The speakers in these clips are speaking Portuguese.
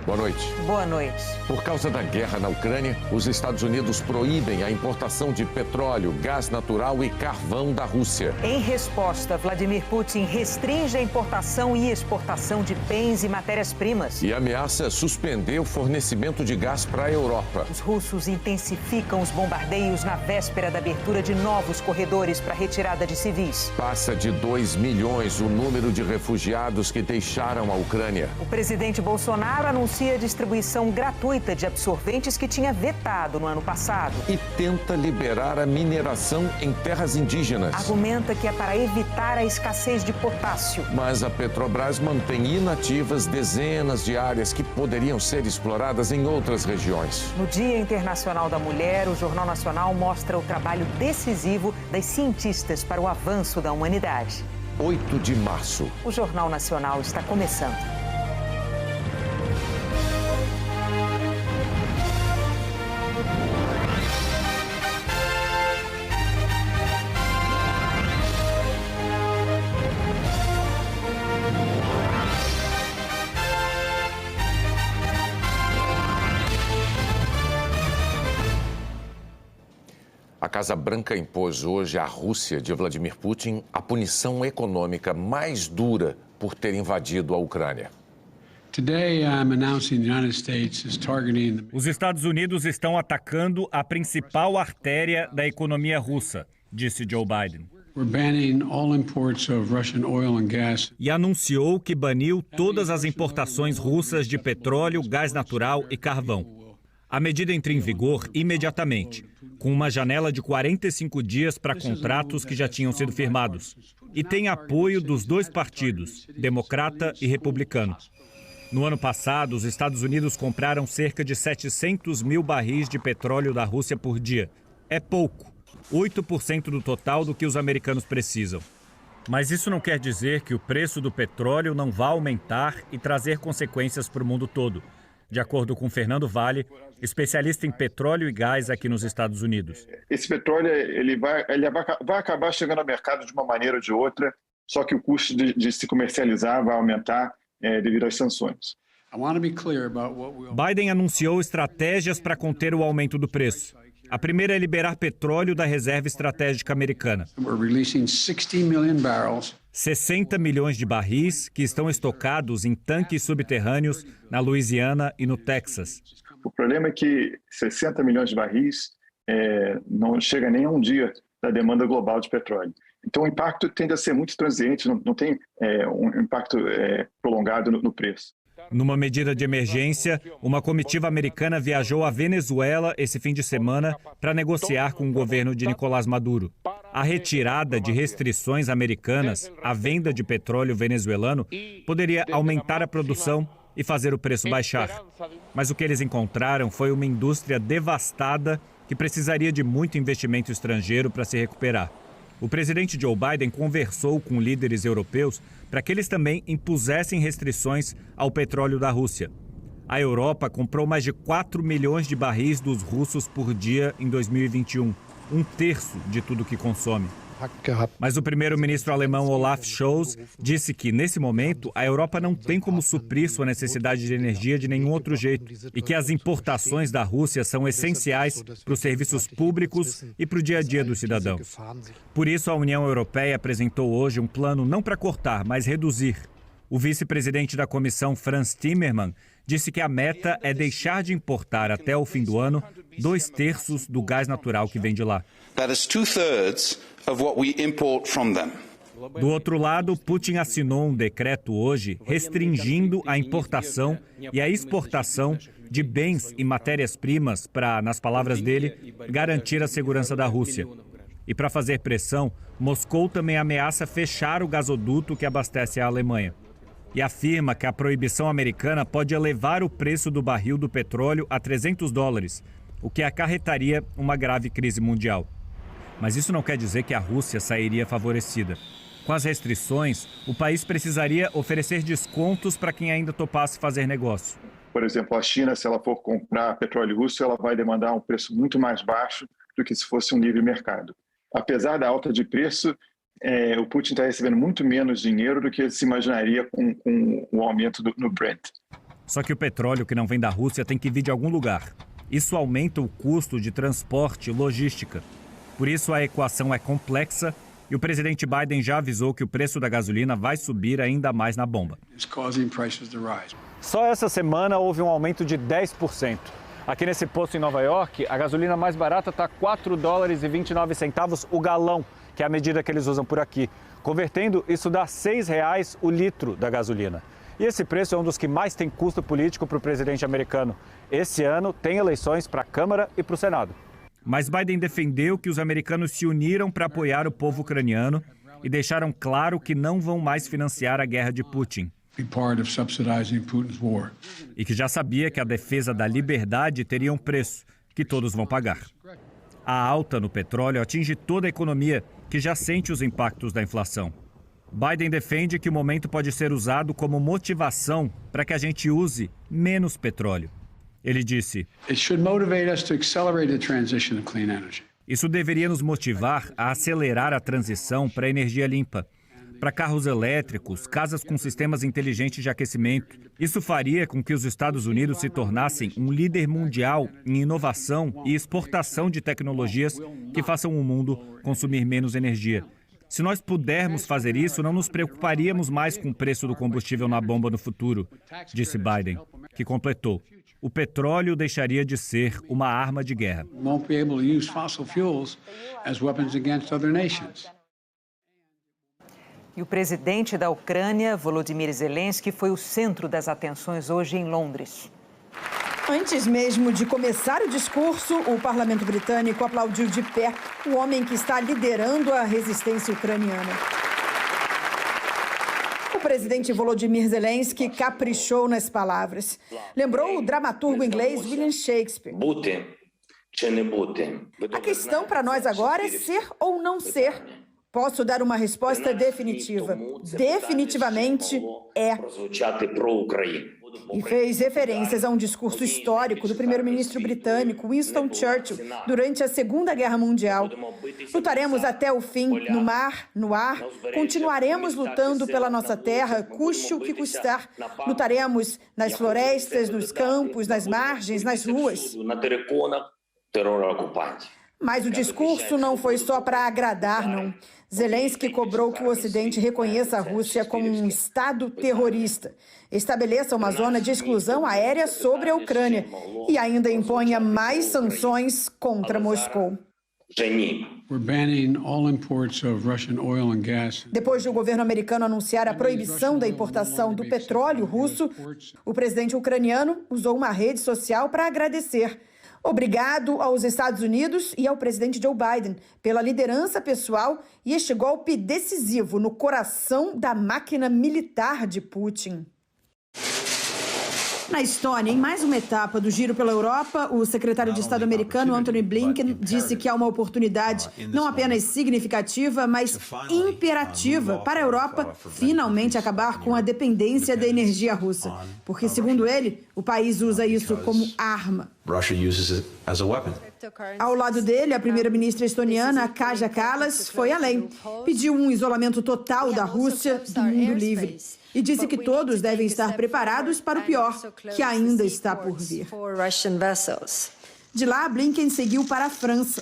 Boa noite. Boa noite. Por causa da guerra na Ucrânia, os Estados Unidos proíbem a importação de petróleo, gás natural e carvão da Rússia. Em resposta, Vladimir Putin restringe a importação e exportação de bens e matérias-primas. E ameaça suspender o fornecimento de gás para a Europa. Os russos intensificam os bombardeios na véspera da abertura de novos corredores para a retirada de civis. Passa de 2 milhões o número de refugiados que deixaram a Ucrânia. O presidente Bolsonaro anuncia a distribuição gratuita de absorventes que tinha vetado no ano passado. E tenta liberar a mineração em terras indígenas. Argumenta que é para evitar a escassez de potássio. Mas a Petrobras mantém inativas dezenas de áreas que poderiam ser exploradas em outras regiões. No Dia Internacional da Mulher, o Jornal Nacional mostra o trabalho decisivo das cientistas para o avanço da humanidade. 8 de março. O Jornal Nacional está começando. A Casa Branca impôs hoje à Rússia de Vladimir Putin a punição econômica mais dura por ter invadido a Ucrânia. Os Estados Unidos estão atacando a principal artéria da economia russa, disse Joe Biden. E anunciou que baniu todas as importações russas de petróleo, gás natural e carvão. A medida entra em vigor imediatamente, com uma janela de 45 dias para contratos que já tinham sido firmados. E tem apoio dos dois partidos, democrata e republicano. No ano passado, os Estados Unidos compraram cerca de 700 mil barris de petróleo da Rússia por dia. É pouco, 8% do total do que os americanos precisam. Mas isso não quer dizer que o preço do petróleo não vá aumentar e trazer consequências para o mundo todo. De acordo com Fernando Vale, especialista em petróleo e gás aqui nos Estados Unidos. Esse petróleo ele vai acabar chegando ao mercado de uma maneira ou de outra, só que o custo de se comercializar vai aumentar devido às sanções. Biden anunciou estratégias para conter o aumento do preço. A primeira é liberar petróleo da reserva estratégica americana. 60 milhões de barris que estão estocados em tanques subterrâneos na Louisiana e no Texas. O problema é que 60 milhões de barris não chega nem a um dia da demanda global de petróleo. Então o impacto tende a ser muito transiente, não tem um impacto prolongado no preço. Numa medida de emergência, uma comitiva americana viajou à Venezuela esse fim de semana para negociar com o governo de Nicolás Maduro. A retirada de restrições americanas à venda de petróleo venezuelano poderia aumentar a produção e fazer o preço baixar. Mas o que eles encontraram foi uma indústria devastada que precisaria de muito investimento estrangeiro para se recuperar. O presidente Joe Biden conversou com líderes europeus para que eles também impusessem restrições ao petróleo da Rússia. A Europa comprou mais de 4 milhões de barris dos russos por dia em 2021, um terço de tudo que consome. Mas o primeiro-ministro alemão Olaf Scholz disse que, nesse momento, a Europa não tem como suprir sua necessidade de energia de nenhum outro jeito e que as importações da Rússia são essenciais para os serviços públicos e para o dia a dia dos cidadãos. Por isso, a União Europeia apresentou hoje um plano não para cortar, mas reduzir. O vice-presidente da Comissão, Frans Timmermans, disse que a meta é deixar de importar até o fim do ano 2/3 do gás natural que vem de lá. Do outro lado, Putin assinou um decreto hoje restringindo a importação e a exportação de bens e matérias-primas para, nas palavras dele, garantir a segurança da Rússia. E para fazer pressão, Moscou também ameaça fechar o gasoduto que abastece a Alemanha. E afirma que a proibição americana pode elevar o preço do barril do petróleo a $300, o que acarretaria uma grave crise mundial. Mas isso não quer dizer que a Rússia sairia favorecida. Com as restrições, o país precisaria oferecer descontos para quem ainda topasse fazer negócio. Por exemplo, a China, se ela for comprar petróleo russo, ela vai demandar um preço muito mais baixo do que se fosse um livre mercado. Apesar da alta de preço, o Putin está recebendo muito menos dinheiro do que se imaginaria com o aumento no Brent. Só que o petróleo que não vem da Rússia tem que vir de algum lugar. Isso aumenta o custo de transporte e logística. Por isso a equação é complexa e o presidente Biden já avisou que o preço da gasolina vai subir ainda mais na bomba. Só essa semana houve um aumento de 10%. Aqui nesse posto em Nova York, a gasolina mais barata está $4,29 o galão, que é a medida que eles usam por aqui. Convertendo, isso dá R$ 6,00 o litro da gasolina. E esse preço é um dos que mais tem custo político para o presidente americano. Esse ano tem eleições para a Câmara e para o Senado. Mas Biden defendeu que os americanos se uniram para apoiar o povo ucraniano e deixaram claro que não vão mais financiar a guerra de Putin. E que já sabia que a defesa da liberdade teria um preço, que todos vão pagar. A alta no petróleo atinge toda a economia, que já sente os impactos da inflação. Biden defende que o momento pode ser usado como motivação para que a gente use menos petróleo. Ele disse: isso deveria nos motivar a acelerar a transição para a energia limpa, para carros elétricos, casas com sistemas inteligentes de aquecimento. Isso faria com que os Estados Unidos se tornassem um líder mundial em inovação e exportação de tecnologias que façam o mundo consumir menos energia. Se nós pudermos fazer isso, não nos preocuparíamos mais com o preço do combustível na bomba no futuro, disse Biden, que completou: o petróleo deixaria de ser uma arma de guerra. E o presidente da Ucrânia, Volodymyr Zelensky, foi o centro das atenções hoje em Londres. Antes mesmo de começar o discurso, o parlamento britânico aplaudiu de pé o homem que está liderando a resistência ucraniana. O presidente Volodymyr Zelensky caprichou nas palavras. Lembrou o dramaturgo inglês William Shakespeare. A questão para nós agora é ser ou não ser. Posso dar uma resposta definitiva. Definitivamente é. E fez referências a um discurso histórico do primeiro-ministro britânico Winston Churchill durante a Segunda Guerra Mundial. Lutaremos até o fim, no mar, no ar. Continuaremos lutando pela nossa terra, custe o que custar. Lutaremos nas florestas, nos campos, nas margens, nas ruas. Mas o discurso não foi só para agradar, não. Zelensky cobrou que o Ocidente reconheça a Rússia como um Estado terrorista, estabeleça uma zona de exclusão aérea sobre a Ucrânia e ainda imponha mais sanções contra Moscou. Depois de o governo americano anunciar a proibição da importação do petróleo russo, o presidente ucraniano usou uma rede social para agradecer. Obrigado aos Estados Unidos e ao presidente Joe Biden pela liderança pessoal e este golpe decisivo no coração da máquina militar de Putin. Na Estônia, em mais uma etapa do giro pela Europa, o secretário de Estado americano Antony Blinken disse que há uma oportunidade não apenas significativa, mas imperativa para a Europa finalmente acabar com a dependência da energia russa. Porque, segundo ele, o país usa isso como arma. Ao lado dele, a primeira-ministra estoniana, Kaja Kallas, foi além. Pediu um isolamento total da Rússia do mundo livre. E disse que todos devem estar preparados para o pior, que ainda está por vir. De lá, Blinken seguiu para a França.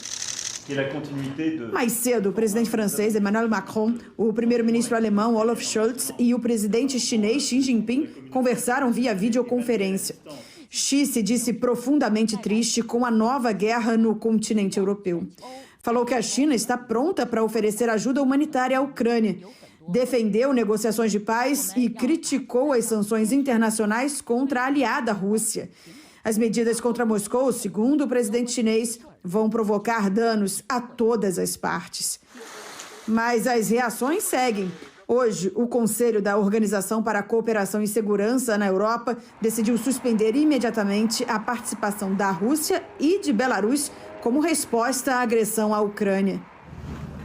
Mais cedo, o presidente francês Emmanuel Macron, o primeiro-ministro alemão Olaf Scholz e o presidente chinês Xi Jinping conversaram via videoconferência. Xi se disse profundamente triste com a nova guerra no continente europeu. Falou que a China está pronta para oferecer ajuda humanitária à Ucrânia. Defendeu negociações de paz e criticou as sanções internacionais contra a aliada Rússia. As medidas contra Moscou, segundo o presidente chinês, vão provocar danos a todas as partes. Mas as reações seguem. Hoje, o Conselho da Organização para a Cooperação e Segurança na Europa decidiu suspender imediatamente a participação da Rússia e de Belarus como resposta à agressão à Ucrânia.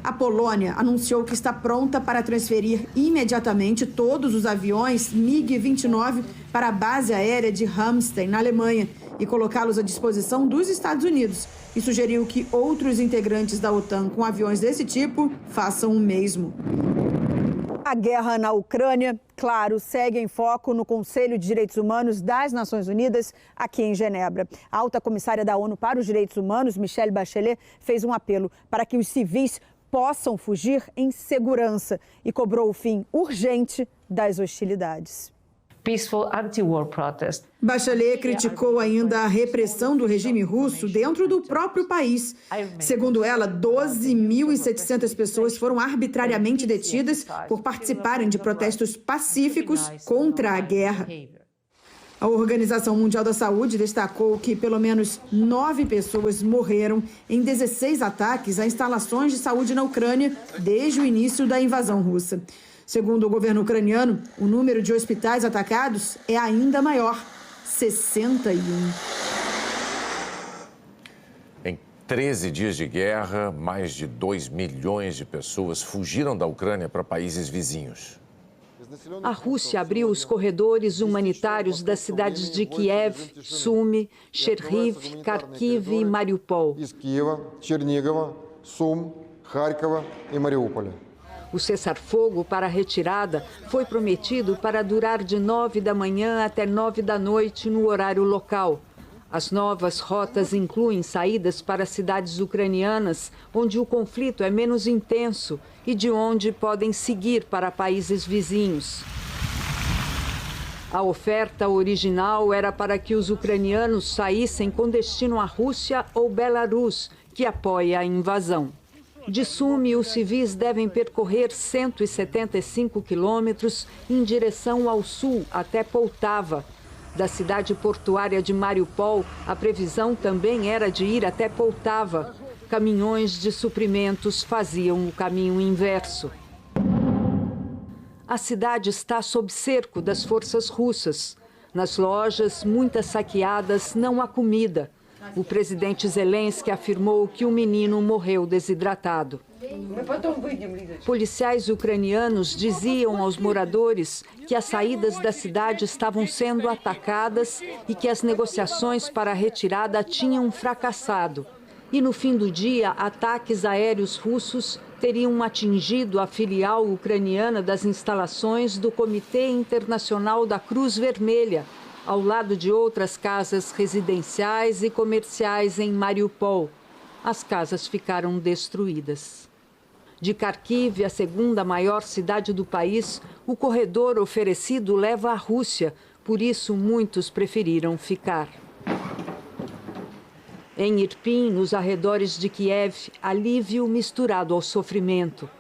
A Polônia anunciou que está pronta para transferir imediatamente todos os aviões MiG-29 para a base aérea de Ramstein, na Alemanha, e colocá-los à disposição dos Estados Unidos, e sugeriu que outros integrantes da OTAN com aviões desse tipo façam o mesmo. A guerra na Ucrânia, claro, segue em foco no Conselho de Direitos Humanos das Nações Unidas, aqui em Genebra. A alta comissária da ONU para os Direitos Humanos, Michelle Bachelet, fez um apelo para que os civis possam fugir em segurança e cobrou o fim urgente das hostilidades. Peaceful anti-war protest. Bachelet criticou ainda a repressão do regime russo dentro do próprio país. Segundo ela, 12.700 pessoas foram arbitrariamente detidas por participarem de protestos pacíficos contra a guerra. A Organização Mundial da Saúde destacou que pelo menos 9 pessoas morreram em 16 ataques a instalações de saúde na Ucrânia desde o início da invasão russa. Segundo o governo ucraniano, o número de hospitais atacados é ainda maior, 61. Em 13 dias de guerra, mais de 2 milhões de pessoas fugiram da Ucrânia para países vizinhos. A Rússia abriu os corredores humanitários das cidades de Kiev, Sumi, Cherniv, Kharkiv e Mariupol. O cessar-fogo para a retirada foi prometido para durar de 9 da manhã até 9 da noite no horário local. As novas rotas incluem saídas para cidades ucranianas onde o conflito é menos intenso e de onde podem seguir para países vizinhos. A oferta original era para que os ucranianos saíssem com destino à Rússia ou Belarus, que apoia a invasão. De Sumi, os civis devem percorrer 175 quilômetros em direção ao sul, até Poltava. Da cidade portuária de Mariupol, a previsão também era de ir até Poltava. Caminhões de suprimentos faziam o caminho inverso. A cidade está sob cerco das forças russas. Nas lojas, muitas saqueadas, não há comida. O presidente Zelensky afirmou que o menino morreu desidratado. Policiais ucranianos diziam aos moradores que as saídas da cidade estavam sendo atacadas e que as negociações para a retirada tinham fracassado. E no fim do dia, ataques aéreos russos teriam atingido a filial ucraniana das instalações do Comitê Internacional da Cruz Vermelha, ao lado de outras casas residenciais e comerciais em Mariupol. As casas ficaram destruídas. De Kharkiv, a segunda maior cidade do país, o corredor oferecido leva à Rússia, por isso muitos preferiram ficar. Em Irpin, nos arredores de Kiev, alívio misturado ao sofrimento.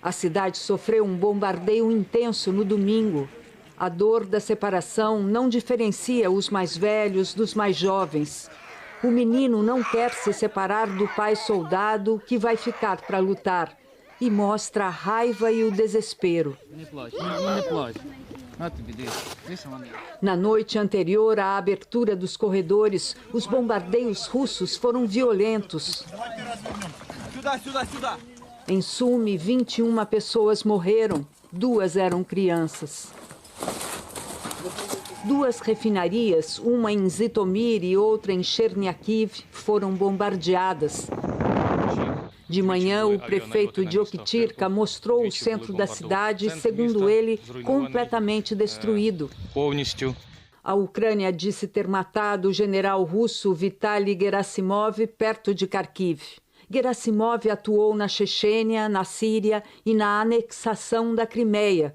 A cidade sofreu um bombardeio intenso no domingo. A dor da separação não diferencia os mais velhos dos mais jovens. O menino não quer se separar do pai soldado que vai ficar para lutar e mostra a raiva e o desespero. Na noite anterior à abertura dos corredores, os bombardeios russos foram violentos. Em Sumi, 21 pessoas morreram, 2 eram crianças. 2 refinarias, uma em Zitomir e outra em Cherniakiv, foram bombardeadas. De manhã, o prefeito de Oktyabrsky mostrou o centro da cidade, segundo ele, completamente destruído. A Ucrânia disse ter matado o general russo Vitaly Gerasimov perto de Kharkiv. Gerasimov atuou na Chechênia, na Síria e na anexação da Crimeia.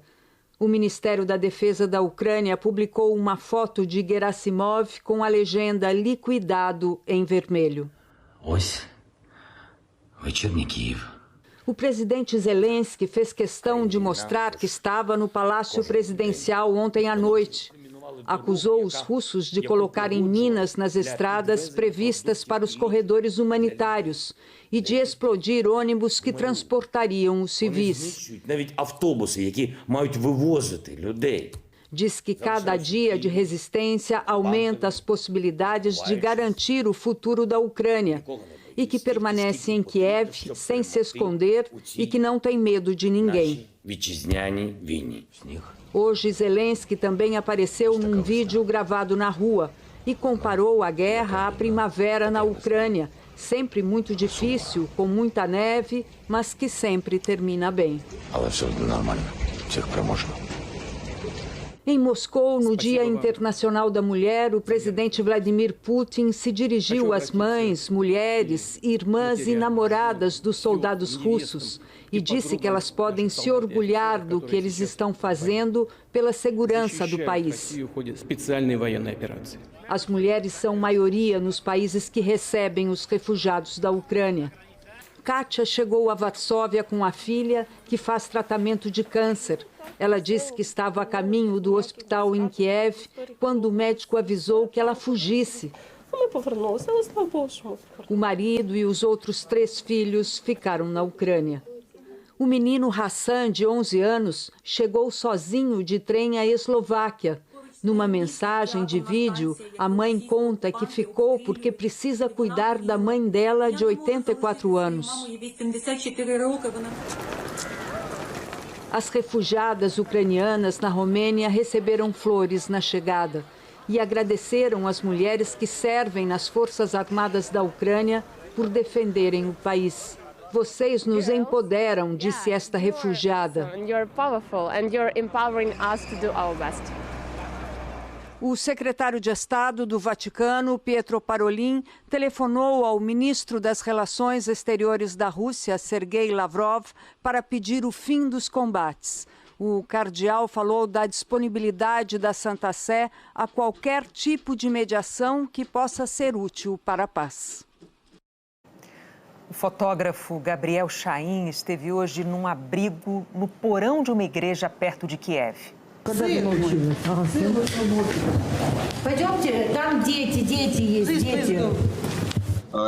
O Ministério da Defesa da Ucrânia publicou uma foto de Gerasimov com a legenda liquidado em vermelho. O presidente Zelensky fez questão de mostrar que estava no Palácio Presidencial ontem à noite. Acusou os russos de colocarem minas nas estradas previstas para os corredores humanitários e de explodir ônibus que transportariam os civis. Diz que cada dia de resistência aumenta as possibilidades de garantir o futuro da Ucrânia e que permanece em Kiev sem se esconder e que não tem medo de ninguém. Hoje, Zelensky também apareceu num vídeo gravado na rua e comparou a guerra à primavera na Ucrânia, sempre muito difícil, com muita neve, mas que sempre termina bem. Em Moscou, no Dia Internacional da Mulher, o presidente Vladimir Putin se dirigiu às mães, mulheres, irmãs e namoradas dos soldados russos e disse que elas podem se orgulhar do que eles estão fazendo pela segurança do país. As mulheres são maioria nos países que recebem os refugiados da Ucrânia. Kátia chegou a Varsóvia com a filha, que faz tratamento de câncer. Ela disse que estava a caminho do hospital em Kiev quando o médico avisou que ela fugisse. O marido e os outros 3 filhos ficaram na Ucrânia. O menino Hassan, de 11 anos, chegou sozinho de trem à Eslováquia. Numa mensagem de vídeo, a mãe conta que ficou porque precisa cuidar da mãe dela de 84 anos. As refugiadas ucranianas na Romênia receberam flores na chegada e agradeceram as mulheres que servem nas Forças Armadas da Ucrânia por defenderem o país. Vocês nos empoderam, disse esta refugiada. O secretário de Estado do Vaticano, Pietro Parolin, telefonou ao ministro das Relações Exteriores da Rússia, Sergei Lavrov, para pedir o fim dos combates. O cardeal falou da disponibilidade da Santa Sé a qualquer tipo de mediação que possa ser útil para a paz. O fotógrafo Gabriel Chain esteve hoje num abrigo no porão de uma igreja perto de Kiev.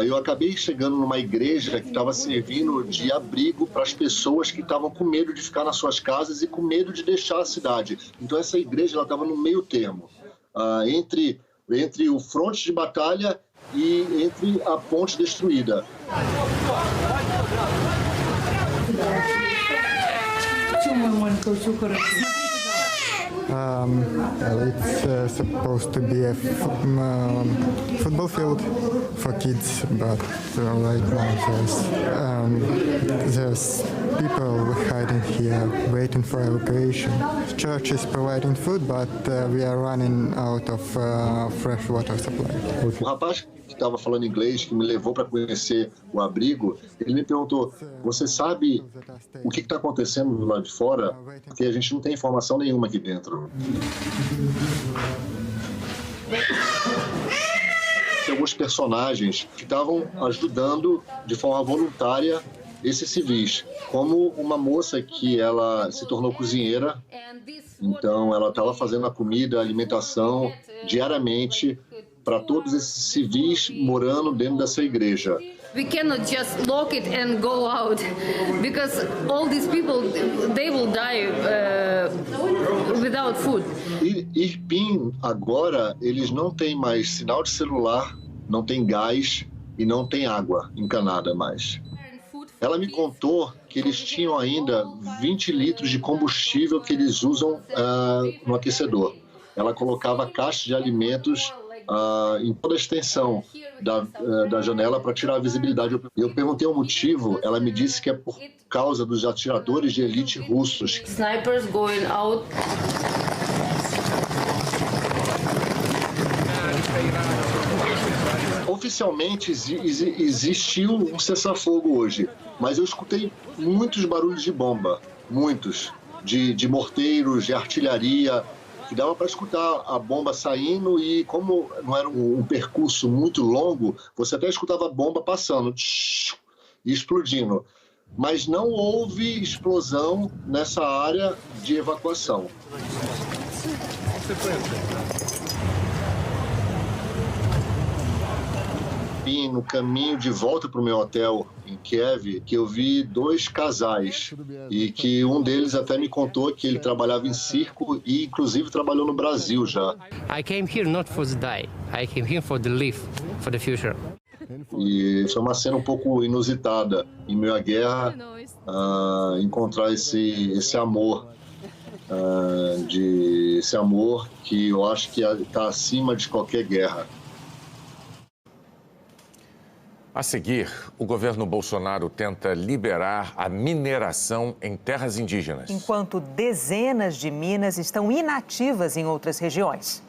Eu acabei chegando numa igreja que estava servindo de abrigo para as pessoas que estavam com medo de ficar nas suas casas e com medo de deixar a cidade. Então essa igreja estava no meio termo, entre o fronte de batalha e entre a ponte destruída. It's supposed to be a football field for kids, but right now there's people hiding here, waiting for evacuation. The church is providing food, but we are running out of fresh water supply. O rapaz que estava falando inglês, que me levou para conhecer o abrigo, ele me perguntou: você sabe o que está acontecendo do lado de fora? Porque a gente não tem informação nenhuma aqui dentro. Tem alguns personagens que estavam ajudando de forma voluntária esses civis, como uma moça que ela se tornou cozinheira, então ela estava fazendo a comida, a alimentação diariamente para todos esses civis morando dentro dessa igreja. We cannot just lock it and go out because all these people they will die without food. Irpin agora eles não têm mais sinal de celular, não tem gás e não tem água encanada mais. Ela me contou que eles tinham ainda 20 litros de combustível que eles usam no aquecedor. Ela colocava caixas de alimentos em toda a extensão da janela para tirar a visibilidade. Eu perguntei o motivo, ela me disse que é por causa dos atiradores de elite russos. Snipers going out. Oficialmente existiu um cessar-fogo hoje, mas eu escutei muitos barulhos de bomba, muitos, de morteiros, de artilharia, que dava para escutar a bomba saindo e como não era um percurso muito longo, você até escutava a bomba passando e explodindo. Mas não houve explosão nessa área de evacuação. No caminho de volta para o meu hotel em Kiev, que eu vi 2 casais e que um deles até me contou que ele trabalhava em circo e inclusive trabalhou no Brasil já. I came here not for the die. I came here for the live, for the future. E foi uma cena um pouco inusitada em meio à guerra, encontrar esse amor, esse amor que eu acho que está acima de qualquer guerra. A seguir, o governo Bolsonaro tenta liberar a mineração em terras indígenas. Enquanto dezenas de minas estão inativas em outras regiões.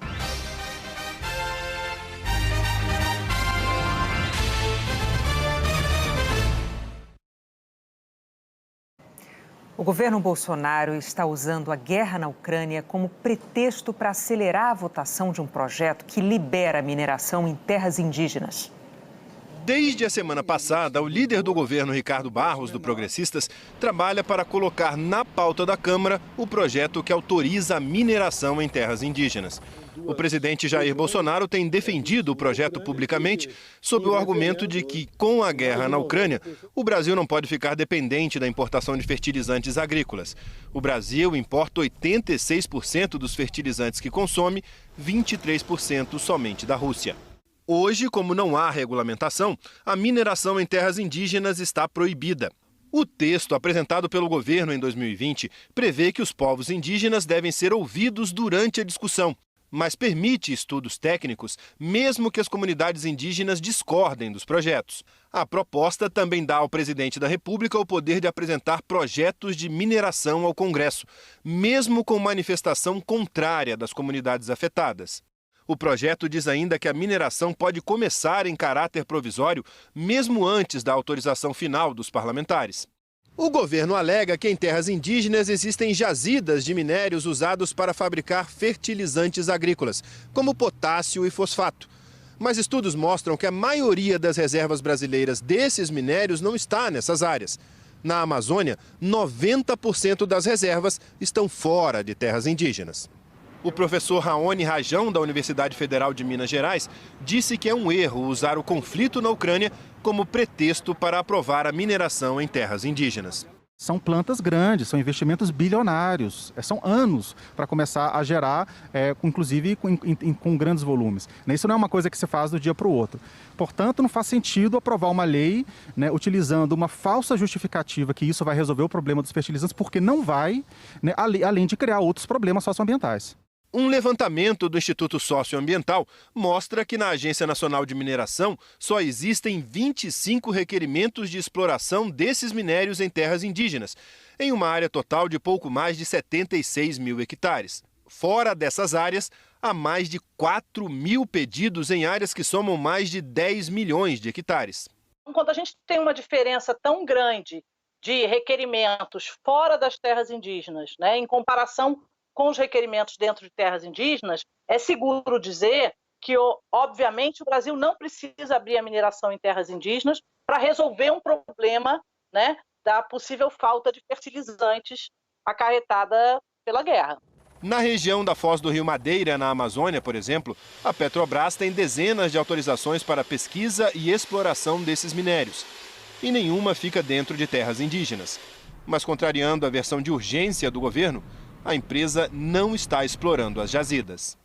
O governo Bolsonaro está usando a guerra na Ucrânia como pretexto para acelerar a votação de um projeto que libera a mineração em terras indígenas. Desde a semana passada, o líder do governo, Ricardo Barros, do Progressistas, trabalha para colocar na pauta da Câmara o projeto que autoriza a mineração em terras indígenas. O presidente Jair Bolsonaro tem defendido o projeto publicamente sob o argumento de que, com a guerra na Ucrânia, o Brasil não pode ficar dependente da importação de fertilizantes agrícolas. O Brasil importa 86% dos fertilizantes que consome, 23% somente da Rússia. Hoje, como não há regulamentação, a mineração em terras indígenas está proibida. O texto apresentado pelo governo em 2020 prevê que os povos indígenas devem ser ouvidos durante a discussão, mas permite estudos técnicos, mesmo que as comunidades indígenas discordem dos projetos. A proposta também dá ao presidente da República o poder de apresentar projetos de mineração ao Congresso, mesmo com manifestação contrária das comunidades afetadas. O projeto diz ainda que a mineração pode começar em caráter provisório, mesmo antes da autorização final dos parlamentares. O governo alega que em terras indígenas existem jazidas de minérios usados para fabricar fertilizantes agrícolas, como potássio e fosfato. Mas estudos mostram que a maioria das reservas brasileiras desses minérios não está nessas áreas. Na Amazônia, 90% das reservas estão fora de terras indígenas. O professor Raoni Rajão, da Universidade Federal de Minas Gerais, disse que é um erro usar o conflito na Ucrânia como pretexto para aprovar a mineração em terras indígenas. São plantas grandes, são investimentos bilionários, são anos para começar a gerar, inclusive com grandes volumes. Isso não é uma coisa que se faz do dia para o outro. Portanto, não faz sentido aprovar uma lei, utilizando uma falsa justificativa que isso vai resolver o problema dos fertilizantes, porque não vai, além de criar outros problemas socioambientais. Um levantamento do Instituto Socioambiental mostra que na Agência Nacional de Mineração só existem 25 requerimentos de exploração desses minérios em terras indígenas, em uma área total de pouco mais de 76 mil hectares. Fora dessas áreas, há mais de 4 mil pedidos em áreas que somam mais de 10 milhões de hectares. Quando a gente tem uma diferença tão grande de requerimentos fora das terras indígenas, em comparação com os requerimentos dentro de terras indígenas, é seguro dizer que, obviamente, o Brasil não precisa abrir a mineração em terras indígenas para resolver um problema, da possível falta de fertilizantes acarretada pela guerra. Na região da Foz do Rio Madeira, na Amazônia, por exemplo, a Petrobras tem dezenas de autorizações para pesquisa e exploração desses minérios. E nenhuma fica dentro de terras indígenas. Mas, contrariando a versão de urgência do governo, a empresa não está explorando as jazidas.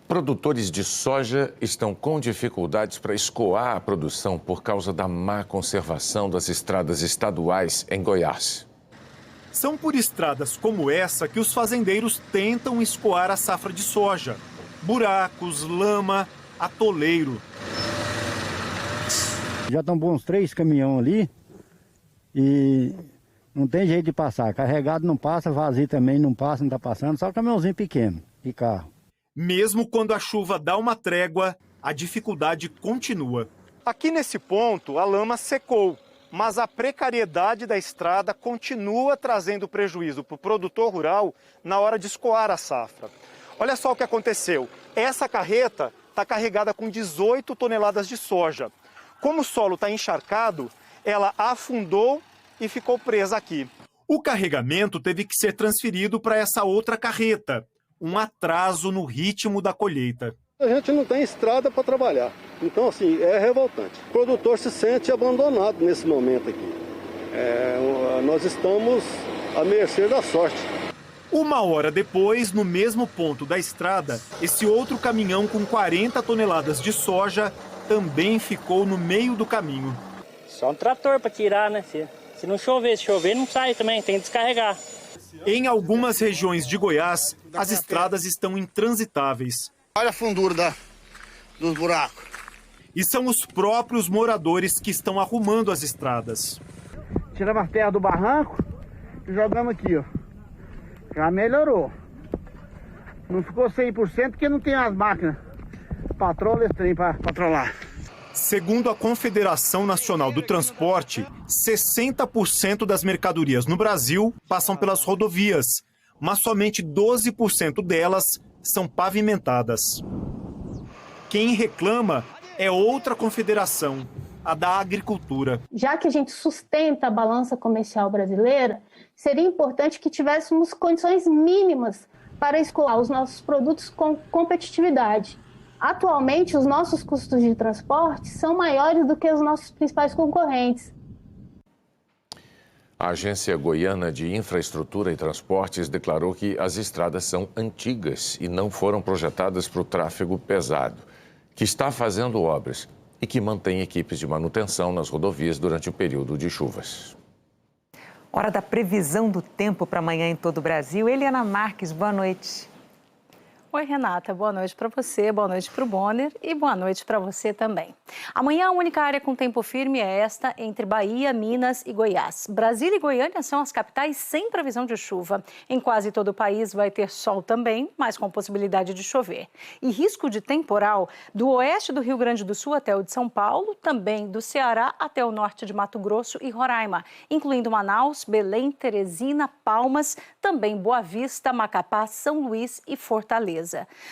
Produtores de soja estão com dificuldades para escoar a produção por causa da má conservação das estradas estaduais em Goiás. São por estradas como essa que os fazendeiros tentam escoar a safra de soja. Buracos, lama, atoleiro. Já estão bons 3 caminhões ali e não tem jeito de passar. Carregado não passa, vazio também não passa, não está passando, só caminhãozinho pequeno e carro. Mesmo quando a chuva dá uma trégua, a dificuldade continua. Aqui nesse ponto, a lama secou, mas a precariedade da estrada continua trazendo prejuízo para o produtor rural na hora de escoar a safra. Olha só o que aconteceu. Essa carreta está carregada com 18 toneladas de soja. Como o solo está encharcado, ela afundou e ficou presa aqui. O carregamento teve que ser transferido para essa outra carreta. Um atraso no ritmo da colheita. A gente não tem estrada para trabalhar. Então, assim, é revoltante. O produtor se sente abandonado nesse momento aqui. Nós estamos à mercê da sorte. 1 hora depois, no mesmo ponto da estrada, esse outro caminhão com 40 toneladas de soja também ficou no meio do caminho. Só um trator para tirar, né, filho? Se não chover, não sai também, tem que descarregar. Em algumas regiões de Goiás, as estradas estão intransitáveis. Olha a fundura dos buracos. E são os próprios moradores que estão arrumando as estradas. Tiramos as terras do barranco e jogamos aqui, ó. Já melhorou. Não ficou 100% porque não tem as máquinas. Patrola esse trem para patrolar. Segundo a Confederação Nacional do Transporte, 60% das mercadorias no Brasil passam pelas rodovias, mas somente 12% delas são pavimentadas. Quem reclama é outra confederação, a da agricultura. Já que a gente sustenta a balança comercial brasileira, seria importante que tivéssemos condições mínimas para escoar os nossos produtos com competitividade. Atualmente, os nossos custos de transporte são maiores do que os nossos principais concorrentes. A Agência Goiana de Infraestrutura e Transportes declarou que as estradas são antigas e não foram projetadas para o tráfego pesado, que está fazendo obras e que mantém equipes de manutenção nas rodovias durante o período de chuvas. Hora da previsão do tempo para amanhã em todo o Brasil. Eliana Marques, boa noite. Oi, Renata. Boa noite para você, boa noite para o Bonner e boa noite para você também. Amanhã a única área com tempo firme é esta entre Bahia, Minas e Goiás. Brasília e Goiânia são as capitais sem previsão de chuva. Em quase todo o país vai ter sol também, mas com possibilidade de chover. E risco de temporal do oeste do Rio Grande do Sul até o de São Paulo, também do Ceará até o norte de Mato Grosso e Roraima, incluindo Manaus, Belém, Teresina, Palmas, também Boa Vista, Macapá, São Luís e Fortaleza.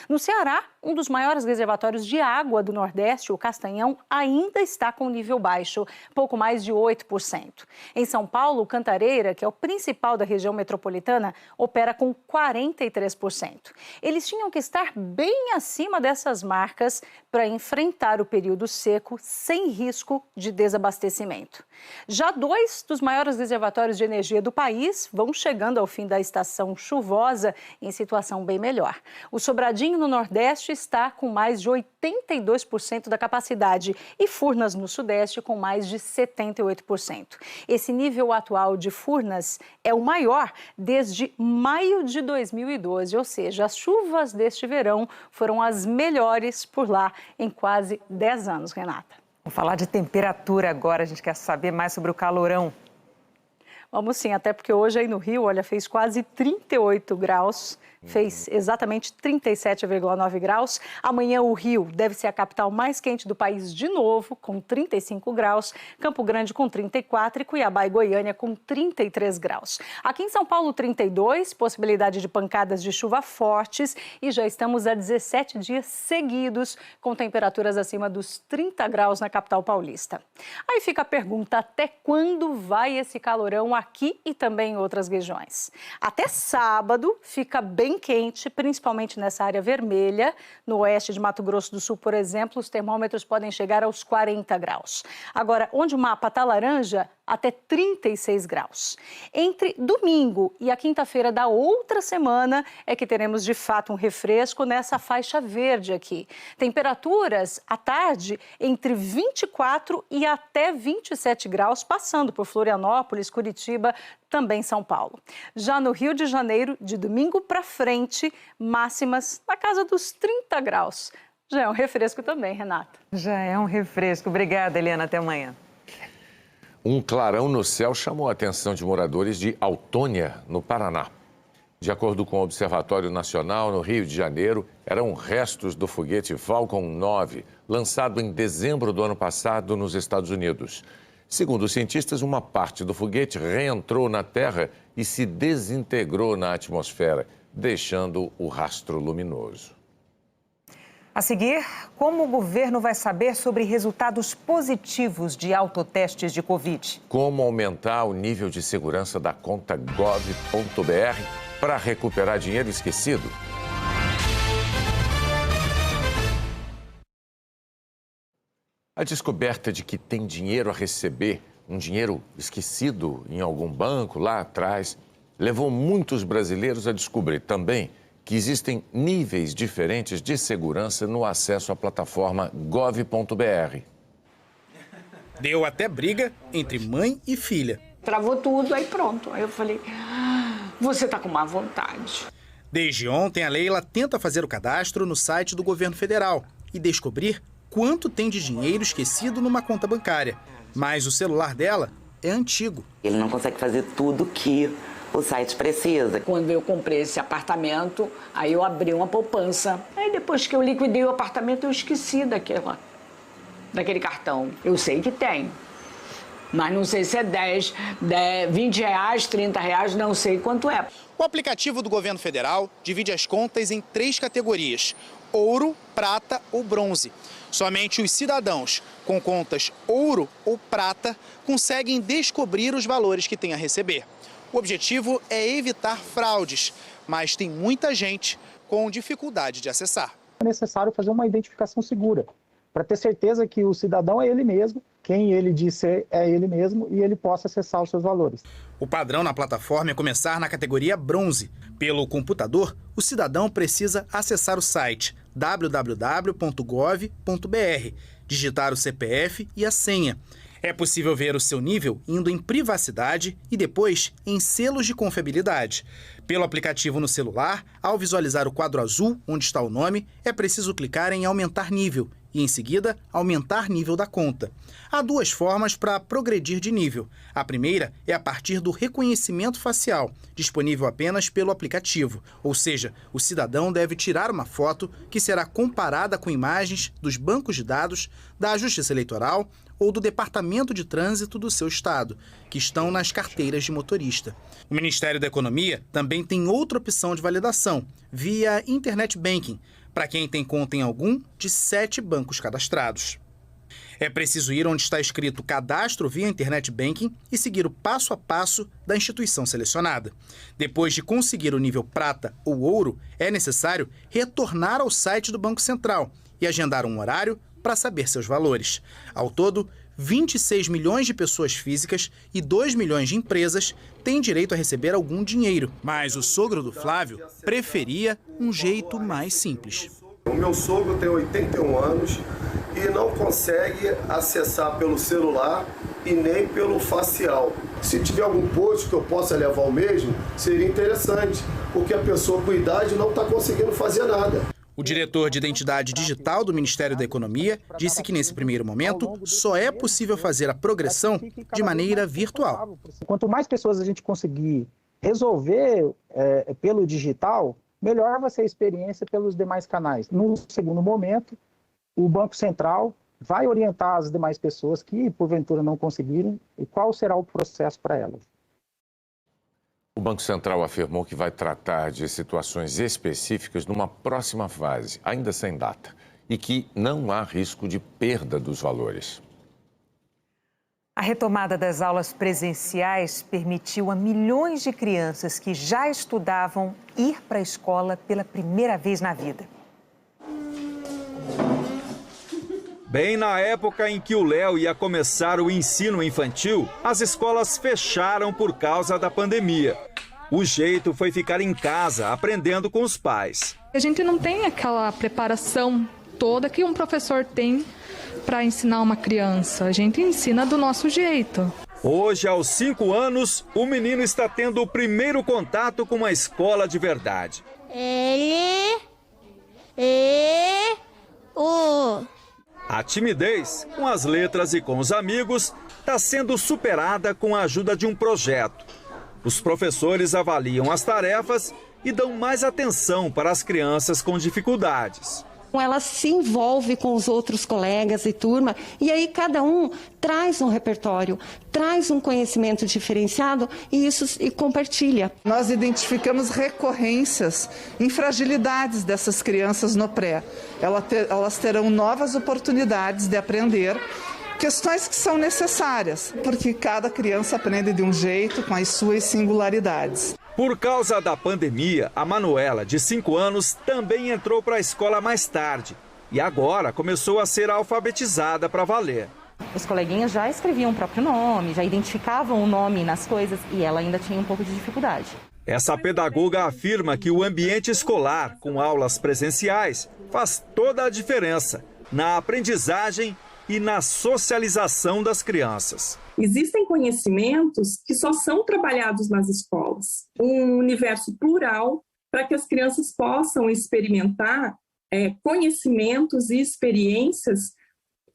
No Ceará, um dos maiores reservatórios de água do Nordeste, o Castanhão, ainda está com nível baixo, pouco mais de 8%. Em São Paulo, o Cantareira, que é o principal da região metropolitana, opera com 43%. Eles tinham que estar bem acima dessas marcas para enfrentar o período seco sem risco de desabastecimento. Já 2 dos maiores reservatórios de energia do país vão chegando ao fim da estação chuvosa em situação bem melhor. O Sobradinho, no Nordeste, está com mais de 82% da capacidade e Furnas, no Sudeste, com mais de 78%. Esse nível atual de Furnas é o maior desde maio de 2012, ou seja, as chuvas deste verão foram as melhores por lá em quase 10 anos, Renata. Vamos falar de temperatura agora, a gente quer saber mais sobre o calorão. Vamos sim, até porque hoje aí no Rio, olha, fez quase 38 graus. Fez exatamente 37,9 graus. Amanhã o Rio deve ser a capital mais quente do país de novo, com 35 graus. Campo Grande com 34 e Cuiabá e Goiânia com 33 graus. Aqui em São Paulo, 32, possibilidade de pancadas de chuva fortes e já estamos há 17 dias seguidos com temperaturas acima dos 30 graus na capital paulista. Aí fica a pergunta, até quando vai esse calorão aqui e também em outras regiões? Até sábado fica bem quente, principalmente nessa área vermelha. No oeste de Mato Grosso do Sul, por exemplo, os termômetros podem chegar aos 40 graus. Agora, onde o mapa está laranja, até 36 graus. Entre domingo e a quinta-feira da outra semana é que teremos, de fato, um refresco nessa faixa verde aqui. Temperaturas à tarde entre 24 e até 27 graus, passando por Florianópolis, Curitiba, também São Paulo. Já no Rio de Janeiro, de domingo para frente, máximas na casa dos 30 graus. Já é um refresco também, Renata. Já é um refresco. Obrigada, Eliana. Até amanhã. Um clarão no céu chamou a atenção de moradores de Autônia, no Paraná. De acordo com o Observatório Nacional, no Rio de Janeiro, eram restos do foguete Falcon 9, lançado em dezembro do ano passado nos Estados Unidos. Segundo os cientistas, uma parte do foguete reentrou na Terra e se desintegrou na atmosfera, deixando o rastro luminoso. A seguir, como o governo vai saber sobre resultados positivos de autotestes de Covid? Como aumentar o nível de segurança da conta gov.br para recuperar dinheiro esquecido? A descoberta de que tem dinheiro a receber, um dinheiro esquecido em algum banco lá atrás, levou muitos brasileiros a descobrir também que existem níveis diferentes de segurança no acesso à plataforma gov.br. Deu até briga entre mãe e filha. Travou tudo, aí pronto. Aí eu falei, você tá com má vontade. Desde ontem, a Leila tenta fazer o cadastro no site do governo federal e descobrir quanto tem de dinheiro esquecido numa conta bancária. Mas o celular dela é antigo. Ele não consegue fazer tudo que o site precisa. Quando eu comprei esse apartamento, aí eu abri uma poupança. Aí depois que eu liquidei o apartamento, eu esqueci daquele cartão. Eu sei que tem, mas não sei se é 10, 20 reais, 30 reais, não sei quanto é. O aplicativo do governo federal divide as contas em 3 categorias: ouro, prata ou bronze. Somente os cidadãos com contas ouro ou prata conseguem descobrir os valores que têm a receber. O objetivo é evitar fraudes, mas tem muita gente com dificuldade de acessar. É necessário fazer uma identificação segura, para ter certeza que o cidadão é ele mesmo, quem ele diz ser é ele mesmo e ele possa acessar os seus valores. O padrão na plataforma é começar na categoria bronze. Pelo computador, o cidadão precisa acessar o site www.gov.br, digitar o CPF e a senha. É possível ver o seu nível indo em privacidade e depois em selos de confiabilidade. Pelo aplicativo no celular, ao visualizar o quadro azul onde está o nome, é preciso clicar em aumentar nível e, em seguida, aumentar nível da conta. Há 2 formas para progredir de nível. A primeira é a partir do reconhecimento facial, disponível apenas pelo aplicativo. Ou seja, o cidadão deve tirar uma foto que será comparada com imagens dos bancos de dados da Justiça Eleitoral ou do Departamento de Trânsito do seu estado, que estão nas carteiras de motorista. O Ministério da Economia também tem outra opção de validação, via Internet Banking, para quem tem conta em algum de 7 bancos cadastrados. É preciso ir onde está escrito Cadastro via Internet Banking e seguir o passo a passo da instituição selecionada. Depois de conseguir o nível prata ou ouro, é necessário retornar ao site do Banco Central e agendar um horário para saber seus valores. Ao todo, 26 milhões de pessoas físicas e 2 milhões de empresas têm direito a receber algum dinheiro. Mas o sogro do Flávio preferia um jeito mais simples. O meu sogro tem 81 anos e não consegue acessar pelo celular e nem pelo facial. Se tiver algum posto que eu possa levar o mesmo, seria interessante, porque a pessoa com idade não está conseguindo fazer nada. O diretor de Identidade Digital do Ministério da Economia disse que, nesse primeiro momento, só é possível fazer a progressão de maneira virtual. Quanto mais pessoas a gente conseguir resolver pelo digital, melhor vai ser a experiência pelos demais canais. No segundo momento, o Banco Central vai orientar as demais pessoas que, porventura, não conseguirem e qual será o processo para elas. O Banco Central afirmou que vai tratar de situações específicas numa próxima fase, ainda sem data, e que não há risco de perda dos valores. A retomada das aulas presenciais permitiu a milhões de crianças que já estudavam ir para a escola pela primeira vez na vida. Bem na época em que o Léo ia começar o ensino infantil, as escolas fecharam por causa da pandemia. O jeito foi ficar em casa, aprendendo com os pais. A gente não tem aquela preparação toda que um professor tem para ensinar uma criança. A gente ensina do nosso jeito. Hoje, aos 5 anos, o menino está tendo o primeiro contato com uma escola de verdade. A timidez, com as letras e com os amigos, está sendo superada com a ajuda de um projeto. Os professores avaliam as tarefas e dão mais atenção para as crianças com dificuldades. Ela se envolve com os outros colegas e turma, e aí cada um traz um repertório, traz um conhecimento diferenciado e compartilha. Nós identificamos recorrências em fragilidades dessas crianças no pré. Elas terão novas oportunidades de aprender questões que são necessárias, porque cada criança aprende de um jeito, com as suas singularidades. Por causa da pandemia, a Manuela, de 5 anos, também entrou para a escola mais tarde. E agora começou a ser alfabetizada para valer. Os coleguinhas já escreviam o próprio nome, já identificavam o nome nas coisas e ela ainda tinha um pouco de dificuldade. Essa pedagoga afirma que o ambiente escolar, com aulas presenciais, faz toda a diferença na aprendizagem e na socialização das crianças. Existem conhecimentos que só são trabalhados nas escolas. Um universo plural para que as crianças possam experimentar conhecimentos e experiências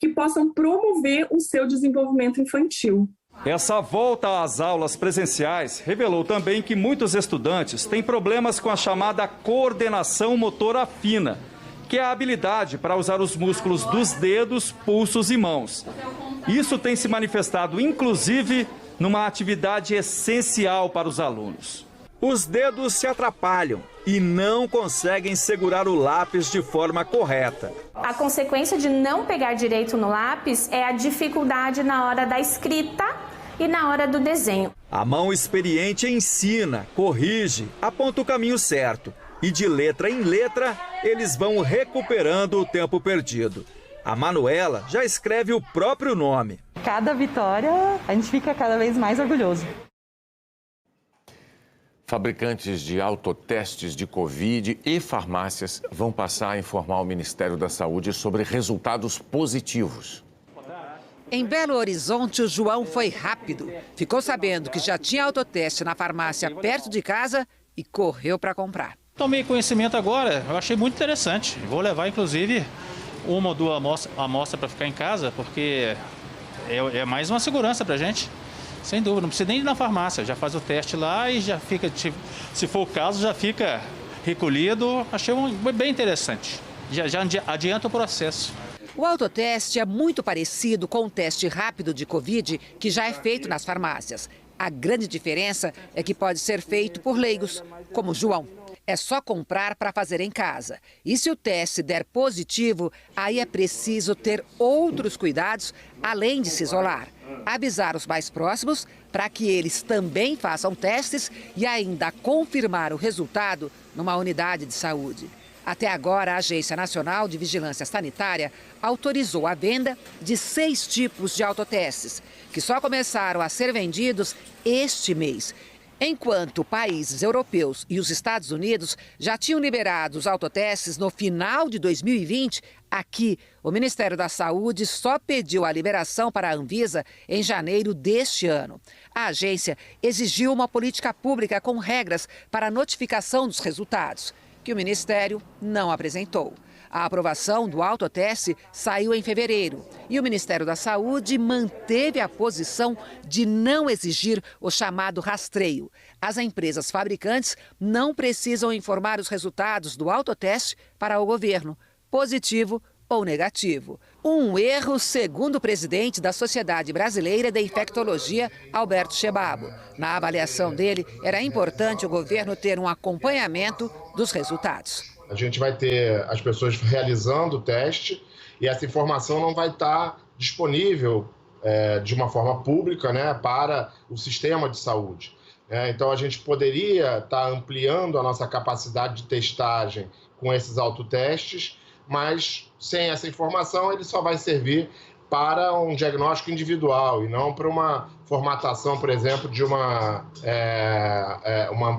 que possam promover o seu desenvolvimento infantil. Essa volta às aulas presenciais revelou também que muitos estudantes têm problemas com a chamada coordenação motora fina, que é a habilidade para usar os músculos dos dedos, pulsos e mãos. Isso tem se manifestado, inclusive, numa atividade essencial para os alunos. Os dedos se atrapalham e não conseguem segurar o lápis de forma correta. A consequência de não pegar direito no lápis é a dificuldade na hora da escrita e na hora do desenho. A mão experiente ensina, corrige, aponta o caminho certo. E de letra em letra, eles vão recuperando o tempo perdido. A Manuela já escreve o próprio nome. Cada vitória, a gente fica cada vez mais orgulhoso. Fabricantes de autotestes de Covid e farmácias vão passar a informar o Ministério da Saúde sobre resultados positivos. Em Belo Horizonte, o João foi rápido. Ficou sabendo que já tinha autoteste na farmácia perto de casa e correu para comprar. Tomei conhecimento agora, eu achei muito interessante. Vou levar, inclusive, uma ou duas amostras para ficar em casa, porque é mais uma segurança para a gente. Sem dúvida, não precisa nem ir na farmácia, já faz o teste lá e já fica, se for o caso, já fica recolhido. Achei bem interessante, já adianta o processo. O autoteste é muito parecido com o teste rápido de Covid que já é feito nas farmácias. A grande diferença é que pode ser feito por leigos, como o João. É só comprar para fazer em casa. E se o teste der positivo, aí é preciso ter outros cuidados, além de se isolar. Avisar os mais próximos para que eles também façam testes e ainda confirmar o resultado numa unidade de saúde. Até agora, a Agência Nacional de Vigilância Sanitária autorizou a venda de 6 tipos de autotestes, que só começaram a ser vendidos este mês. Enquanto países europeus e os Estados Unidos já tinham liberado os autotestes no final de 2020, aqui o Ministério da Saúde só pediu a liberação para a Anvisa em janeiro deste ano. A agência exigiu uma política pública com regras para a notificação dos resultados, que o Ministério não apresentou. A aprovação do autoteste saiu em fevereiro e o Ministério da Saúde manteve a posição de não exigir o chamado rastreio. As empresas fabricantes não precisam informar os resultados do autoteste para o governo, positivo ou negativo. Um erro, segundo o presidente da Sociedade Brasileira de Infectologia, Alberto Chebabo. Na avaliação dele, era importante o governo ter um acompanhamento dos resultados. A gente vai ter as pessoas realizando o teste e essa informação não vai estar disponível de uma forma pública, né, para o sistema de saúde. Então, a gente poderia estar ampliando a nossa capacidade de testagem com esses autotestes, mas sem essa informação ele só vai servir para um diagnóstico individual e não para uma formatação, por exemplo, de uma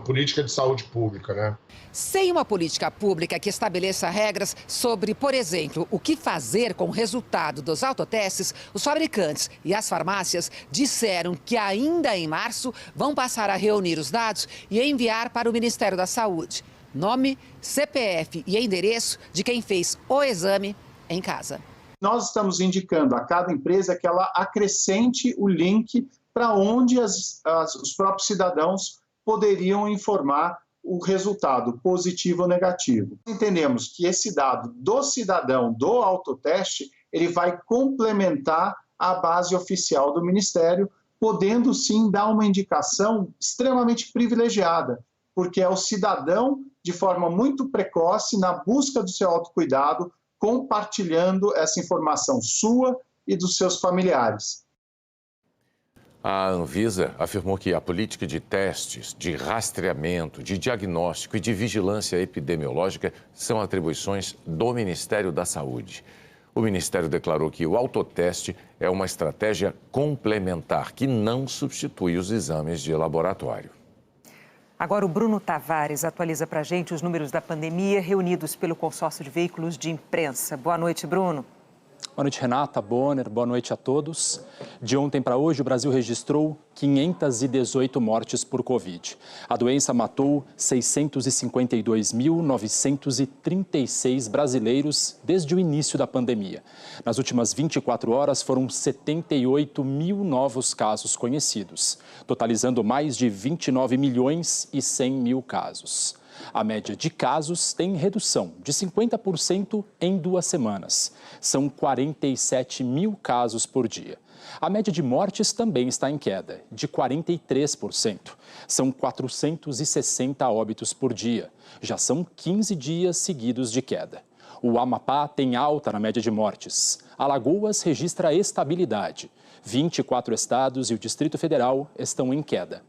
política de saúde pública, né? Sem uma política pública que estabeleça regras sobre, por exemplo, o que fazer com o resultado dos autotestes, os fabricantes e as farmácias disseram que ainda em março vão passar a reunir os dados e enviar para o Ministério da Saúde. Nome, CPF e endereço de quem fez o exame em casa. Nós estamos indicando a cada empresa que ela acrescente o link para onde os próprios cidadãos poderiam informar o resultado, positivo ou negativo. Entendemos que esse dado do cidadão do autoteste, ele vai complementar a base oficial do Ministério, podendo sim dar uma indicação extremamente privilegiada, porque é o cidadão, de forma muito precoce, na busca do seu autocuidado, compartilhando essa informação sua e dos seus familiares. A Anvisa afirmou que a política de testes, de rastreamento, de diagnóstico e de vigilância epidemiológica são atribuições do Ministério da Saúde. O Ministério declarou que o autoteste é uma estratégia complementar que não substitui os exames de laboratório. Agora o Bruno Tavares atualiza para a gente os números da pandemia reunidos pelo consórcio de veículos de imprensa. Boa noite, Bruno. Boa noite, Renata, Bonner, boa noite a todos. De ontem para hoje, o Brasil registrou 518 mortes por Covid. A doença matou 652.936 brasileiros desde o início da pandemia. Nas últimas 24 horas, foram 78 mil novos casos conhecidos, totalizando mais de 29 milhões e 100 mil casos. A média de casos tem redução de 50% em 2 semanas. São 47 mil casos por dia. A média de mortes também está em queda, de 43%. São 460 óbitos por dia. Já são 15 dias seguidos de queda. O Amapá tem alta na média de mortes. Alagoas registra estabilidade. 24 estados e o Distrito Federal estão em queda.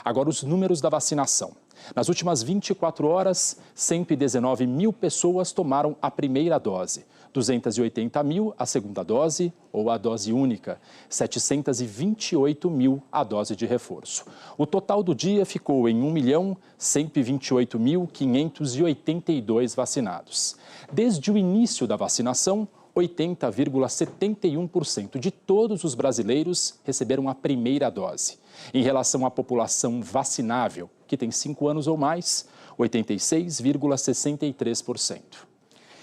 Agora os números da vacinação. Nas últimas 24 horas, 119 mil pessoas tomaram a primeira dose, 280 mil a segunda dose ou a dose única, 728 mil a dose de reforço. O total do dia ficou em 1.128.582 vacinados. Desde o início da vacinação, 80,71% de todos os brasileiros receberam a primeira dose. Em relação à população vacinável, que tem 5 anos ou mais, 86,63%.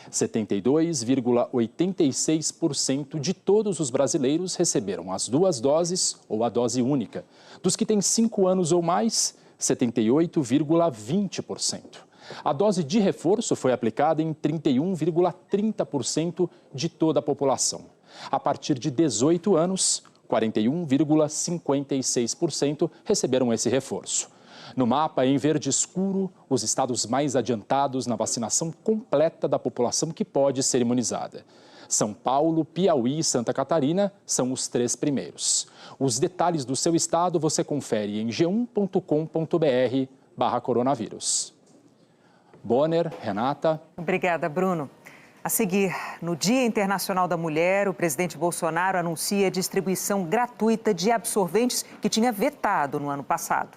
72,86% de todos os brasileiros receberam as 2 doses ou a dose única. Dos que têm 5 anos ou mais, 78,20%. A dose de reforço foi aplicada em 31,30% de toda a população. A partir de 18 anos, 41,56% receberam esse reforço. No mapa, em verde escuro, os estados mais adiantados na vacinação completa da população que pode ser imunizada. São Paulo, Piauí e Santa Catarina são os 3 primeiros. Os detalhes do seu estado você confere em g1.com.br/coronavírus. Bonner, Renata. Obrigada, Bruno. A seguir, no Dia Internacional da Mulher, o presidente Bolsonaro anuncia a distribuição gratuita de absorventes que tinha vetado no ano passado.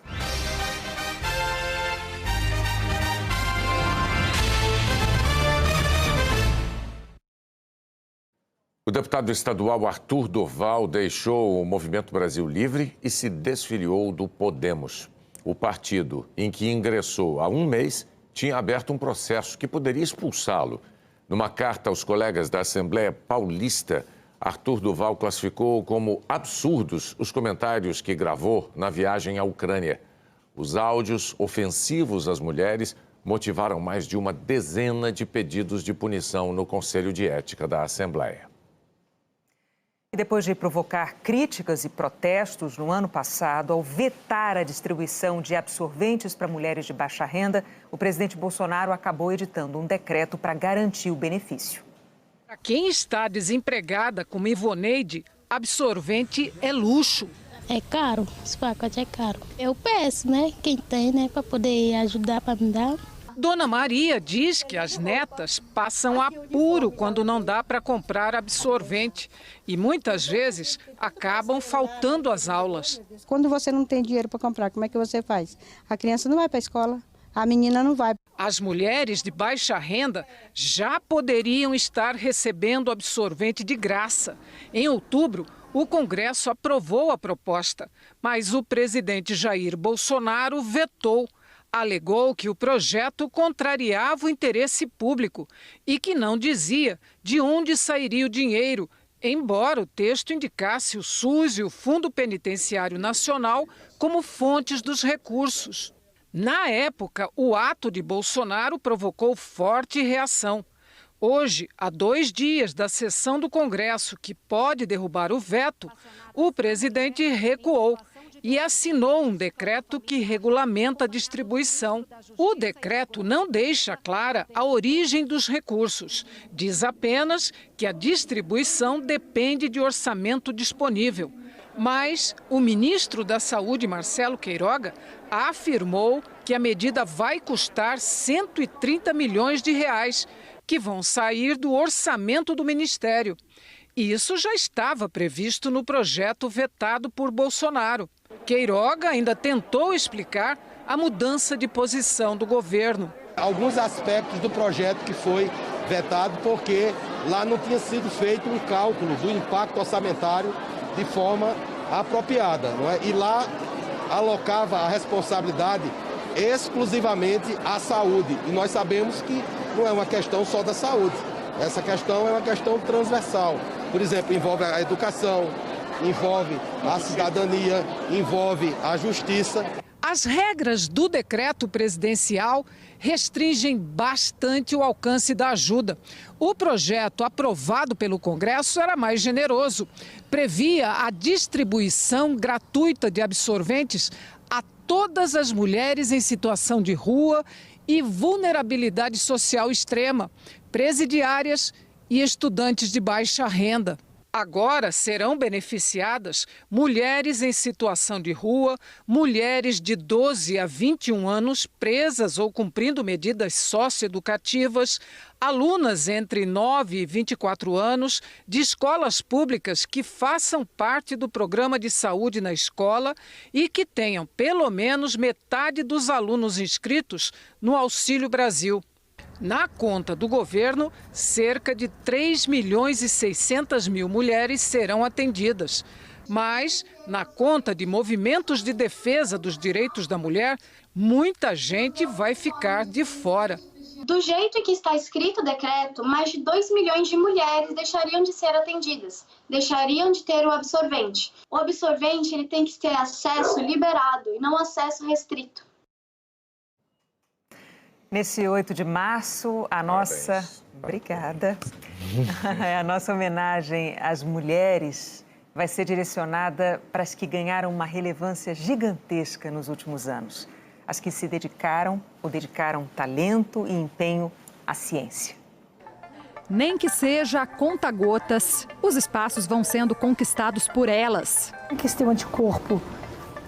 O deputado estadual Arthur Durval deixou o Movimento Brasil Livre e se desfiliou do Podemos. O partido em que ingressou há um mês tinha aberto um processo que poderia expulsá-lo. Numa carta aos colegas da Assembleia Paulista, Arthur Durval classificou como absurdos os comentários que gravou na viagem à Ucrânia. Os áudios ofensivos às mulheres motivaram mais de uma dezena de pedidos de punição no Conselho de Ética da Assembleia. E depois de provocar críticas e protestos no ano passado, ao vetar a distribuição de absorventes para mulheres de baixa renda, o presidente Bolsonaro acabou editando um decreto para garantir o benefício. Para quem está desempregada, como Ivoneide, absorvente é luxo. É caro, esse pacote é caro. Eu peço, né, quem tem, né, para poder ajudar, para me dar. Dona Maria diz que as netas passam apuro quando não dá para comprar absorvente e muitas vezes acabam faltando às aulas. Quando você não tem dinheiro para comprar, como é que você faz? A criança não vai para a escola, a menina não vai. As mulheres de baixa renda já poderiam estar recebendo absorvente de graça. Em outubro, o Congresso aprovou a proposta, mas o presidente Jair Bolsonaro vetou. Alegou que o projeto contrariava o interesse público e que não dizia de onde sairia o dinheiro, embora o texto indicasse o SUS e o Fundo Penitenciário Nacional como fontes dos recursos. Na época, o ato de Bolsonaro provocou forte reação. Hoje, a 2 dias da sessão do Congresso que pode derrubar o veto, o presidente recuou e assinou um decreto que regulamenta a distribuição. O decreto não deixa clara a origem dos recursos. Diz apenas que a distribuição depende de orçamento disponível. Mas o ministro da Saúde, Marcelo Queiroga, afirmou que a medida vai custar 130 milhões de reais, que vão sair do orçamento do Ministério. Isso já estava previsto no projeto vetado por Bolsonaro. Queiroga ainda tentou explicar a mudança de posição do governo. Alguns aspectos do projeto que foi vetado porque lá não tinha sido feito um cálculo do impacto orçamentário de forma apropriada, não é? E lá alocava a responsabilidade exclusivamente à saúde. E nós sabemos que não é uma questão só da saúde. Essa questão é uma questão transversal. Por exemplo, envolve a educação, envolve a cidadania, envolve a justiça. As regras do decreto presidencial restringem bastante o alcance da ajuda. O projeto aprovado pelo Congresso era mais generoso. Previa a distribuição gratuita de absorventes a todas as mulheres em situação de rua e vulnerabilidade social extrema, presidiárias e estudantes de baixa renda. Agora serão beneficiadas mulheres em situação de rua, mulheres de 12 a 21 anos presas ou cumprindo medidas socioeducativas, alunas entre 9 e 24 anos de escolas públicas que façam parte do programa de saúde na escola e que tenham pelo menos metade dos alunos inscritos no Auxílio Brasil. Na conta do governo, cerca de 3.600.000 mulheres serão atendidas. Mas, na conta de movimentos de defesa dos direitos da mulher, muita gente vai ficar de fora. Do jeito que está escrito o decreto, mais de 2 milhões de mulheres deixariam de ser atendidas, deixariam de ter o absorvente. O absorvente ele tem que ter acesso liberado e não acesso restrito. Nesse 8 de março, a nossa... Obrigada. A nossa homenagem às mulheres vai ser direcionada para as que ganharam uma relevância gigantesca nos últimos anos. As que se dedicaram ou dedicaram talento e empenho à ciência. Nem que seja a conta-gotas, os espaços vão sendo conquistados por elas. Que esse anticorpo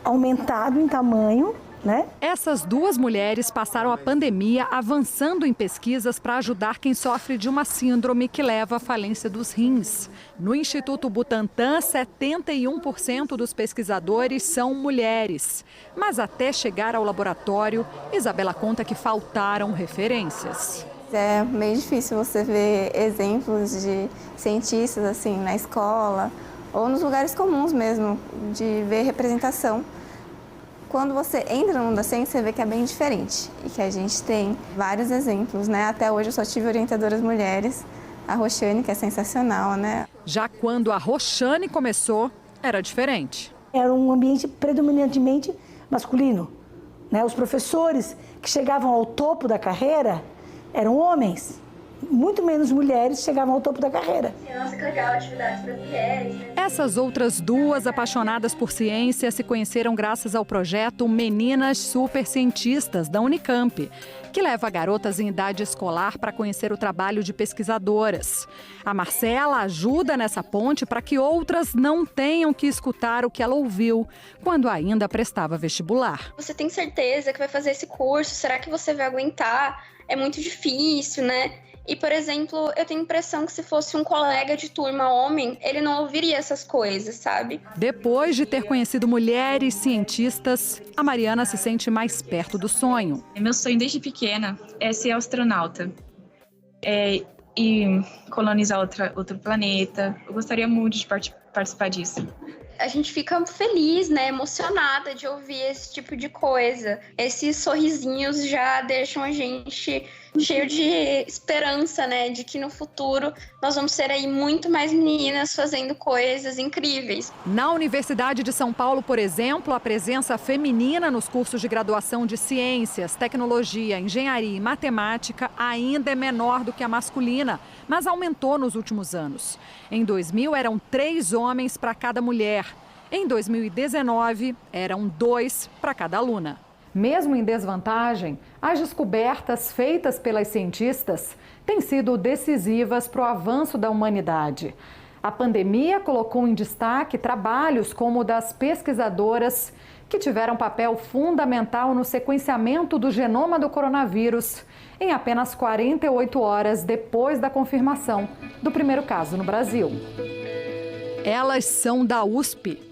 aumentado em tamanho, né? Essas duas mulheres passaram a pandemia avançando em pesquisas para ajudar quem sofre de uma síndrome que leva à falência dos rins. No Instituto Butantan, 71% dos pesquisadores são mulheres. Mas até chegar ao laboratório, Isabela conta que faltaram referências. É meio difícil você ver exemplos de cientistas assim na escola ou nos lugares comuns mesmo, de ver representação. Quando você entra no mundo da ciência, você vê que é bem diferente e que a gente tem vários exemplos, né? Até hoje eu só tive orientadoras mulheres, a Roxane, que é sensacional, né? Já quando a Roxane começou, era diferente. Era um ambiente predominantemente masculino, né? Os professores que chegavam ao topo da carreira eram homens. Muito menos mulheres chegavam ao topo da carreira. Nossa, que legal, atividades para mulheres, né? Essas outras duas apaixonadas por ciência se conheceram graças ao projeto Meninas Super Cientistas, da Unicamp, que leva garotas em idade escolar para conhecer o trabalho de pesquisadoras. A Marcela ajuda nessa ponte para que outras não tenham que escutar o que ela ouviu quando ainda prestava vestibular. Você tem certeza que vai fazer esse curso? Será que você vai aguentar? É muito difícil, né? E, por exemplo, eu tenho a impressão que se fosse um colega de turma homem, ele não ouviria essas coisas, sabe? Depois de ter conhecido mulheres cientistas, a Mariana se sente mais perto do sonho. Meu sonho desde pequena é ser astronauta e colonizar outro planeta. Eu gostaria muito de participar disso. A gente fica feliz, né, emocionada de ouvir esse tipo de coisa. Esses sorrisinhos já deixam a gente cheio de esperança, né, de que no futuro nós vamos ser aí muito mais meninas fazendo coisas incríveis. Na Universidade de São Paulo, por exemplo, a presença feminina nos cursos de graduação de ciências, tecnologia, engenharia e matemática ainda é menor do que a masculina, mas aumentou nos últimos anos. Em 2000, eram 3 homens para cada mulher. Em 2019, eram 2 para cada aluna. Mesmo em desvantagem, as descobertas feitas pelas cientistas têm sido decisivas para o avanço da humanidade. A pandemia colocou em destaque trabalhos como o das pesquisadoras que tiveram papel fundamental no sequenciamento do genoma do coronavírus em apenas 48 horas depois da confirmação do primeiro caso no Brasil. Elas são da USP.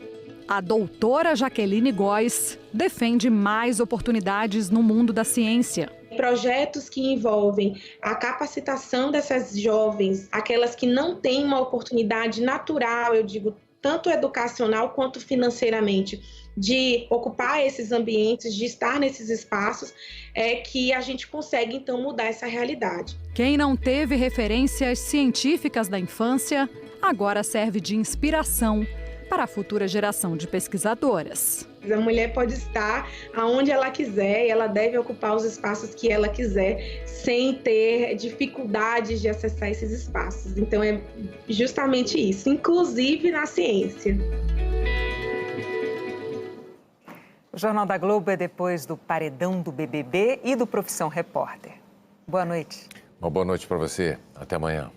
A doutora Jaqueline Góes defende mais oportunidades no mundo da ciência. Projetos que envolvem a capacitação dessas jovens, aquelas que não têm uma oportunidade natural, eu digo, tanto educacional quanto financeiramente, de ocupar esses ambientes, de estar nesses espaços, é que a gente consegue, então, mudar essa realidade. Quem não teve referências científicas da infância, agora serve de inspiração para a futura geração de pesquisadoras. A mulher pode estar aonde ela quiser e ela deve ocupar os espaços que ela quiser, sem ter dificuldades de acessar esses espaços. Então, é justamente isso, inclusive na ciência. O Jornal da Globo é depois do paredão do BBB e do Profissão Repórter. Boa noite. Uma boa noite para você. Até amanhã.